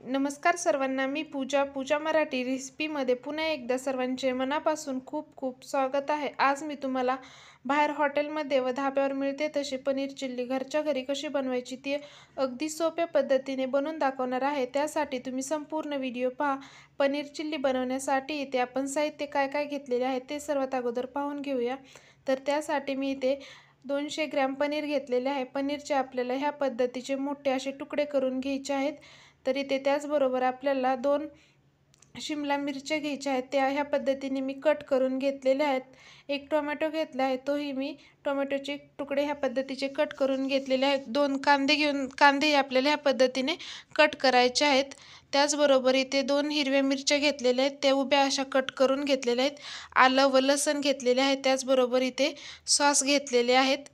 नमस्कार सर्वांना, मी पूजा मराठी रेसिपीमध्ये पुन्हा एकदा सर्वांचे मनापासून खूप खूप स्वागत आहे। आज मी तुम्हाला बाहेर हॉटेलमध्ये व धाब्यावर मिळते तशी पनीर चिल्ली घरच्या घरी कशी बनवायची ती अगदी सोप्या पद्धतीने बनवून दाखवणार आहे। त्यासाठी तुम्ही संपूर्ण व्हिडिओ पहा। पनीर चिल्ली बनवण्यासाठी इथे आपण साहित्य काय काय घेतलेले आहे ते सर्वात अगोदर पाहून घेऊया। तर त्यासाठी मी इथे 200 ग्रॅम पनीर घेतलेले आहे। पनीरचे आपल्याला ह्या पद्धतीचे मोठे असे तुकडे करून घ्यायचे आहेत। तर इथे त्याचबरोबर आपल्याला 2 शिमला मिरच्या घ्यायच्या आहेत, त्या ह्या पद्धतीने मी कट करून घेतलेल्या आहेत। एक टोमॅटो घेतला आहे, तोही मी टोमॅटोचे तुकडे ह्या पद्धतीचे कट करून घेतलेले आहेत। 2 कांदे आपल्याला ह्या पद्धतीने कट करायचे आहेत। त्याचबरोबर इथे 2 हिरव्या मिरच्या घेतलेल्या आहेत, त्या उभ्या अशा कट करून घेतलेल्या आहेत। आलं व लसण घेतलेले आहे, त्याचबरोबर इथे सॉस घेतलेले आहेत।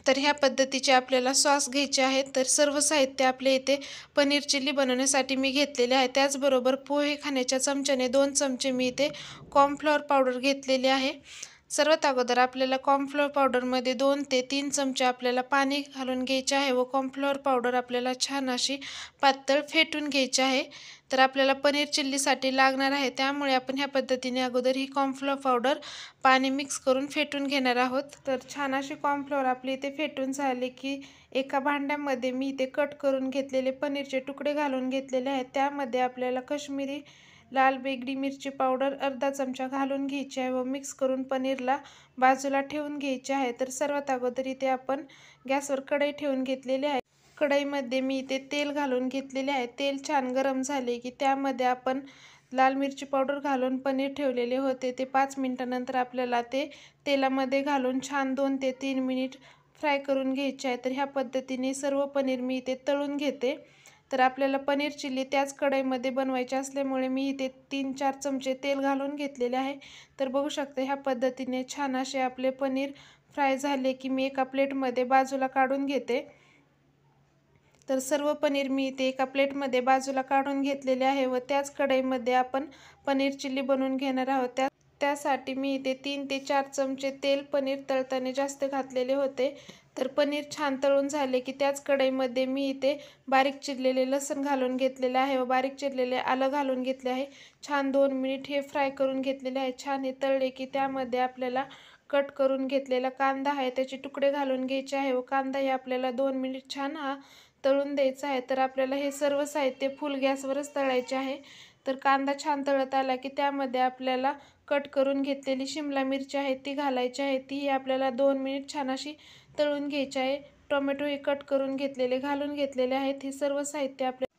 तर ह्या पद्धतीचे आपल्याला सॉस घ्यायचे आहेत। तर सर्व साहित्य आपले इथे पनीर चिल्ली बनवण्यासाठी मी घेतलेले आहे। त्याचबरोबर पोहे खाण्याच्या चमच्याने 2 चमचे मी इथे कॉर्नफ्लॉवर पावडर घेतलेली आहे। सर्वात अगोदर आपल्याला कॉर्नफ्लॉवर पावडरमध्ये 2 ते 3 चमचे आपल्याला पाणी घालून घ्यायचे आहे व कॉर्नफ्लॉवर पावडर आपल्याला छान अशी पातळ फेटून घ्यायची आहे। तर आपल्याला पनीर चिल्लीसाठी लागणार आहे, त्यामुळे आपण ह्या पद्धतीने अगोदर ही कॉर्नफ्लॉवर पावडर पाणी मिक्स करून फेटून घेणार आहोत। तर छान अशी कॉर्नफ्लॉवर आपली इथे फेटून झाले की एका भांड्यामध्ये मी इथे कट करून घेतलेले पनीरचे तुकडे घालून घेतलेले आहेत। त्यामध्ये आपल्याला काश्मीरी लाल बेगडी मिरची पावडर अर्धा चमचा घालून घ्यायची आहे व मिक्स करून पनीरला बाजूला ठेवून घ्यायचे आहे। तर सर्वात अगोदर इथे आपण गॅसवर कढई ठेवून घेतलेली आहे। कढईमध्ये मी इथे तेल घालून घेतलेले आहे। तेल छान गरम झाले की त्यामध्ये आपण लाल मिरची पावडर घालून पनीर ठेवलेले होते ते 5 मिनिटानंतर आपल्याला ते तेलामध्ये घालून छान 2 ते 3 मिनिट फ्राय करून घ्यायचे आहे। तर ह्या पद्धतीने सर्व पनीर मी इथे तळून घेते। तर आपल्याला पनीर चिल्ली त्याच कढईमध्ये बनवायची असल्यामुळे मी इथे 3-4 चमचे तेल घालून घेतलेले आहे। तर बघू शकता ह्या पद्धतीने छान असे आपले पनीर फ्राय झाले की मी एका प्लेटमध्ये बाजूला काढून घेते। तर सर्व पनीर मी इथे एका प्लेटमध्ये बाजूला काढून घेतलेले आहे व त्याच कढईमध्ये आपण पनीर चिल्ली बनवून घेणार आहोत। त्यासाठी मी इथे 3 ते 4 चमचे तेल पनीर तळताना जास्त घातलेले होते। तर पनीर छान तळून झाले की त्याच कढईमध्ये मी इथे बारीक चिरलेले लसण घालून घेतलेले आहे व बारीक चिरलेले आलं घालून घेतले आहे। छान 2 मिनिट हे फ्राय करून घेतलेले आहे। छान हे तळले की त्यामध्ये आपल्याला कट करून घेतलेला कांदा आहे त्याचे तुकडे घालून घ्यायचे आहे व कांदाही आपल्याला 2 मिनिट छान तळून द्यायचा आहे। तर आपल्याला हे सर्व साहित्य फुल गॅसवरच तळायचे आहे। तर कांदा छान तळत आला की त्यामध्ये आपल्याला कट करून घेतलेली शिमला मिरची आहे ती घालायची आहे। ती आपल्याला 2 मिनिट छान अशी तळून घ्यायची आहे। टोमॅटो हे कट करून घेतलेले घालून घेतलेले आहेत। हे सर्व साहित्य आपल्याला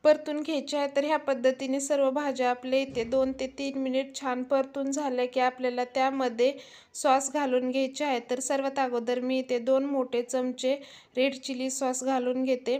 परतून घ्यायचे आहे। तर ह्या पद्धतीने सर्व भाज्या आपले इथे 2 ते 3 मिनिट छान परतून झाल्या की आपल्याला त्यामध्ये सॉस घालून घ्यायचे आहे। तर सर्वात अगोदर मी इथे 2 मोठे चमचे रेड चिली सॉस घालून घेते।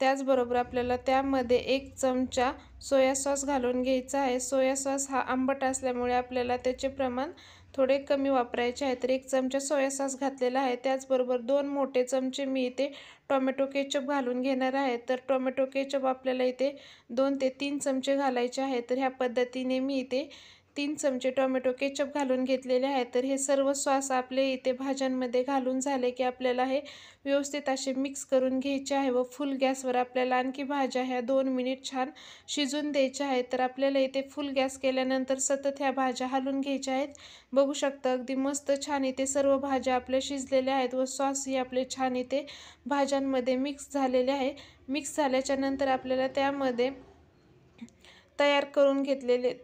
त्याचबरोबर आपल्याला त्यामध्ये 1 चमचा सोया सॉस घालून घ्यायचा आहे। सोया सॉस हा आंबट असल्यामुळे आपल्याला त्याचे प्रमाण थोडे कमी वापरायचे आहे। तर 1 चमचा सोया सॉस घातलेला आहे। त्याचबरोबर 2 मोठे चमचे मी इथे टोमॅटो केचप घालून घेणार आहे। तर टोमॅटो केचप आपल्याला इथे 2 ते 3 चमचे घालायचे आहे। तर ह्या पद्धतीने मी इथे 3 चमचे टोमॅटो केचप घालून घेतलेले आहे। तर हे सर्व सॉस आपले इथे भाज्यांमध्ये घालून झाले की आपल्याला हे व्यवस्थित असे मिक्स करून घ्यायचे आहे व फुल गॅसवर आपल्याला आणखी भाज्या ह्या 2 मिनिट छान शिजून द्यायच्या आहेत। तर आपल्याला इथे फुल गॅस केल्यानंतर सतत ह्या भाज्या हलवून घ्यायच्या आहेत। बघू शकता अगदी मस्त छान इथे सर्व भाज्या आपल्या शिजलेल्या आहेत व सॉसही आपले छान इथे भाज्यांमध्ये मिक्स झालेले आहे। मिक्स झाल्याच्या नंतर आपल्याला त्यामध्ये तयार करून घेतलेले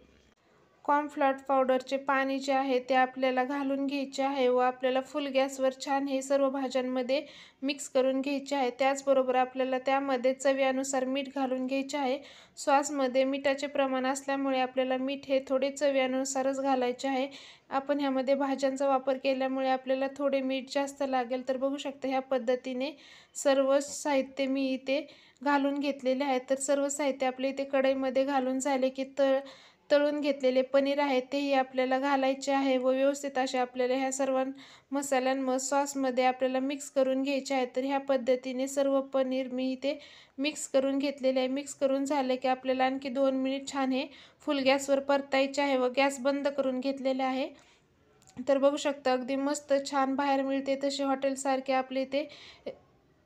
कॉर्नफ्लॉवर पावडरचे पाणी जे आहे ते आपल्याला घालून घ्यायचे आहे व आपल्याला फुल गॅसवर छान हे सर्व भाज्यांमध्ये मिक्स करून घ्यायचे आहे। त्याचबरोबर आपल्याला त्यामध्ये चवीनुसार मीठ घालून घ्यायचे आहे। सॉसमध्ये मिठाचे प्रमाण असल्यामुळे आपल्याला मीठ हे थोडे चवीनुसारच घालायचे आहे। आपण ह्यामध्ये भाज्यांचा वापर केल्यामुळे आपल्याला थोडे मीठ जास्त लागेल। तर बघू शकता ह्या पद्धतीने सर्व साहित्य मी इथे घालून घेतलेले आहे। तर सर्व साहित्य आपले इथे कढईमध्ये घालून झाले की तळून घेतलेले पनीर आहे तेही आपल्याला घालायचे आहे व व्यवस्थित असे आपल्याला ह्या सर्व मसाल्यांमध्ये सॉसमध्ये आपल्याला मिक्स करून घ्यायचे आहे। तर ह्या पद्धतीने सर्व पनीर मी इथे मिक्स करून घेतलेले आहे। मिक्स करून झाले की आपल्याला आणखी 2 मिनिट छान हे फुल गॅसवर परतायचे आहे व गॅस बंद करून घेतलेले आहे। तर बघू शकता अगदी मस्त छान बाहेर मिळते तसे हॉटेलसारखे आपले इथे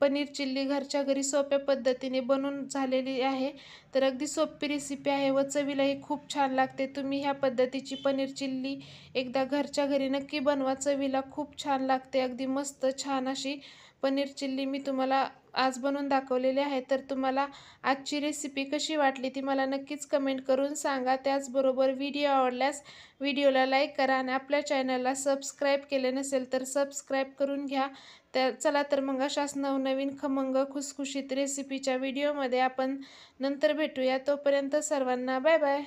पनीर चिल्ली घरच्या घरी सोप्या पद्धतीने बनून झालेली आहे। तर अगदी सोपी रेसिपी आहे व चवीलाही खूप छान लागते। तुम्ही ह्या पद्धतीची पनीर चिल्ली एकदा घरच्या घरी नक्की बनवा, चवीला खूप छान लागते। अगदी मस्त छान अशी पनीर चिल्ली मी तुम्हाला आज बनवून दाखवलेली आहे। तर तुम्हाला आजची रेसिपी कशी वाटली ती मला नक्कीच कमेंट करून सांगा। त्याचबरोबर व्हिडिओ आवडल्यास व्हिडिओला लाईक करा आणि आपल्या चॅनलला सबस्क्राईब केले नसेल तर सबस्क्राईब करून घ्या। तर चला तर मग अशाच नवनवीन खमंग खुसखुशीत रेसिपीच्या व्हिडिओमध्ये आपण नंतर भेटूया। तोपर्यंत सर्वांना बाय बाय।